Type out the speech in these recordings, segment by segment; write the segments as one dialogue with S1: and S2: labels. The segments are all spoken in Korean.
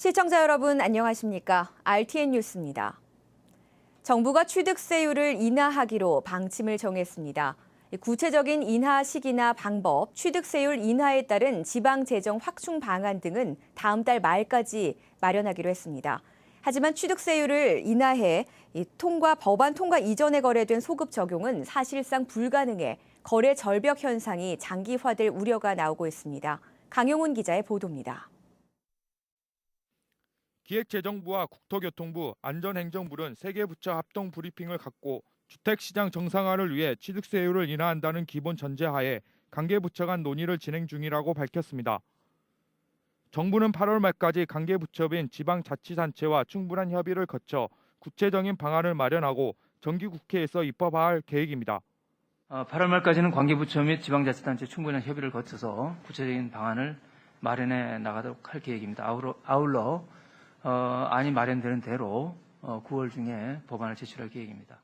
S1: 시청자 여러분 안녕하십니까? RTN 뉴스입니다. 정부가 취득세율을 인하하기로 방침을 정했습니다. 구체적인 인하 시기나 방법, 취득세율 인하에 따른 지방재정 확충 방안 등은 다음 달 말까지 마련하기로 했습니다. 하지만 취득세율을 인하해 법안 통과 이전에 거래된 소급 적용은 사실상 불가능해 거래 절벽 현상이 장기화될 우려가 나오고 있습니다. 강용훈 기자의 보도입니다.
S2: 기획재정부와 국토교통부, 안전행정부는 3개 부처 합동 브리핑을 갖고 주택시장 정상화를 위해 취득세율을 인하한다는 기본 전제하에 관계부처 간 논의를 진행 중이라고 밝혔습니다. 정부는 8월 말까지 관계부처인 지방자치단체와 충분한 협의를 거쳐 구체적인 방안을 마련하고 정기국회에서 입법할 계획입니다.
S3: 8월 말까지는 관계부처 및 지방자치단체 충분한 협의를 거쳐서 구체적인 방안을 마련해 나가도록 할 계획입니다. 아울러 안이 마련되는 대로 9월 중에 법안을 제출할 계획입니다.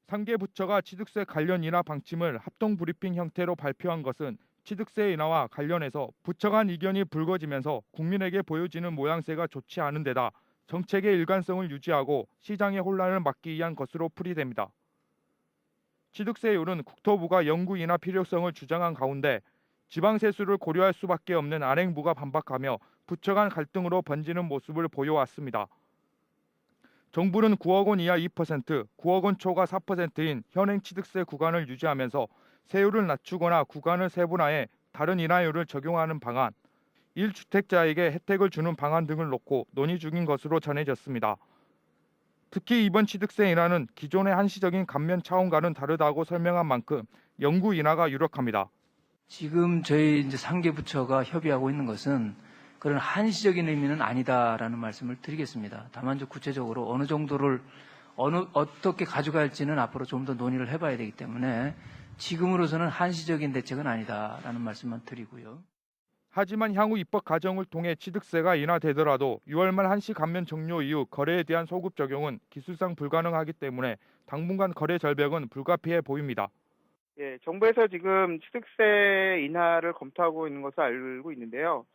S2: 3개 부처가 취득세 관련 인하 방침을 합동 브리핑 형태로 발표한 것은 취득세 인하와 관련해서 부처 간 이견이 불거지면서 국민에게 보여지는 모양새가 좋지 않은 데다 정책의 일관성을 유지하고 시장의 혼란을 막기 위한 것으로 풀이됩니다. 취득세율은 국토부가 영구 인하 필요성을 주장한 가운데 지방세수를 고려할 수밖에 없는 안행부가 반박하며 부처 간 갈등으로 번지는 모습을 보여왔습니다. 정부는 9억 원 이하 2%, 9억 원 초과 4%인 현행 취득세 구간을 유지하면서 세율을 낮추거나 구간을 세분화해 다른 인하율을 적용하는 방안, 1주택자에게 혜택을 주는 방안 등을 놓고 논의 중인 것으로 전해졌습니다. 특히 이번 취득세 인하는 기존의 한시적인 감면 차원과는 다르다고 설명한 만큼 영구 인하가 유력합니다.
S3: 지금 저희 이제 3개 부처가 협의하고 있는 것은 그런 한시적인 의미는 아니다라는 말씀을 드리겠습니다. 다만 구체적으로 어느 정도를 어떻게 가져갈지는 앞으로 좀 더 논의를 해봐야 되기 때문에 지금으로서는 한시적인 대책은 아니다라는 말씀만 드리고요.
S2: 하지만 향후 입법 과정을 통해 취득세가 인하되더라도 6월 말 한시 감면 종료 이후 거래에 대한 소급 적용은 기술상 불가능하기 때문에 당분간 거래 절벽은 불가피해 보입니다.
S4: 예, 정부에서 지금 취득세 인하를 검토하고 있는 것을 알고 있는데요.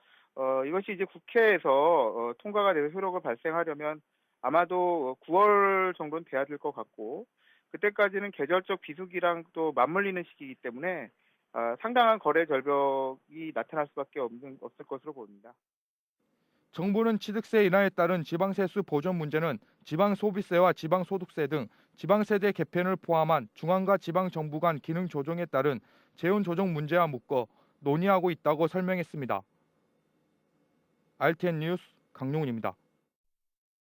S4: 이것이 이제 국회에서 통과가 돼서 효력을 발생하려면 아마도 9월 정도는 돼야 될 것 같고, 그때까지는 계절적 비수기랑 또 맞물리는 시기이기 때문에 상당한 거래 절벽이 나타날 수밖에 없을 것으로 보입니다.
S2: 정부는 취득세 인하에 따른 지방세수 보전 문제는 지방소비세와 지방소득세 등 지방세대 개편을 포함한 중앙과 지방정부 간 기능 조정에 따른 재원 조정 문제와 묶어 논의하고 있다고 설명했습니다. RTN 뉴스 강용훈입니다.